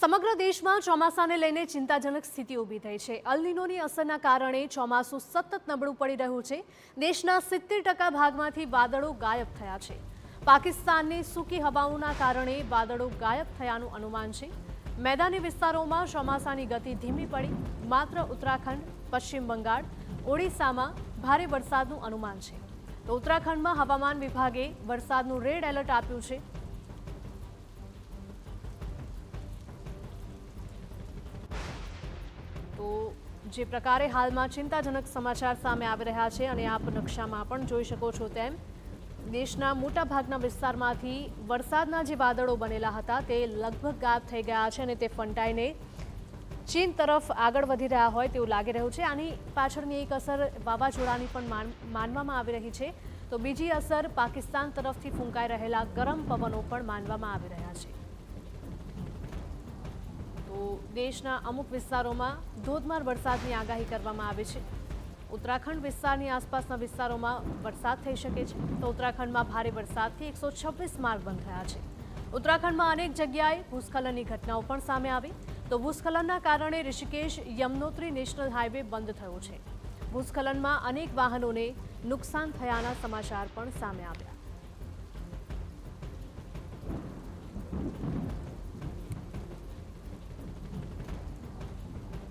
સમગ્ર દેશમાં ચોમાસાને લઈને ચિંતાજનક સ્થિતિ ઊભી થઈ છે। અલ નીનોની અસરના કારણે ચોમાસું સતત નબળું પડી રહ્યું છે। દેશના 70% ભાગમાંથી વાદળો ગાયબ થયા છે। પાકિસ્તાનની સૂકી હવાઓના કારણે વાદળો ગાયબ થયાનું અનુમાન છે। મેદાની વિસ્તારોમાં ચોમાસાની ગતિ ધીમી પડી। માત્ર ઉત્તરાખંડ, પશ્ચિમ બંગાળ, ઓડિશામાં ભારે વરસાદનું અનુમાન છે। તો ઉત્તરાખંડમાં હવામાન વિભાગે વરસાદનું રેડ એલર્ટ આપ્યું છે। તો જે પ્રકારે હાલમાં ચિંતાજનક સમાચાર સામે આવી રહ્યા છે અને આપ નકશામાં પણ જોઈ શકો છો તેમ દેશના મોટાભાગના વિસ્તારમાંથી વરસાદના જે વાદળો બનેલા હતા તે લગભગ ગાયબ થઈ ગયા છે અને તે ફંટાઈને ચીન તરફ આગળ વધી રહ્યા હોય તેવું લાગી રહ્યું છે। આની પાછળની એક અસર વાવાઝોડાની પણ માનવામાં આવી રહી છે, તો બીજી અસર પાકિસ્તાન તરફથી ફૂંકાઈ રહેલા ગરમ પવનો પણ માનવામાં આવી રહ્યા છે। તો દેશના અમુક વિસ્તારોમાં ધોધમાર વરસાદની આગાહી કરવામાં આવી છે। ઉત્તરાખંડ વિસ્તારની આસપાસના વિસ્તારોમાં વરસાદ થઈ શકે છે। તો ઉત્તરાખંડમાં ભારે વરસાદથી 126 માર્ગ બંધ થયા છે। ઉત્તરાખંડમાં અનેક જગ્યાએ ભૂસ્ખલનની ઘટનાઓ પણ સામે આવી। તો ભૂસ્ખલનના કારણે ઋષિકેશ યમનોત્રી નેશનલ હાઈવે બંધ થયો છે। ભૂસ્ખલનમાં અનેક વાહનોને નુકસાન થયાના સમાચાર પણ સામે આવ્યા।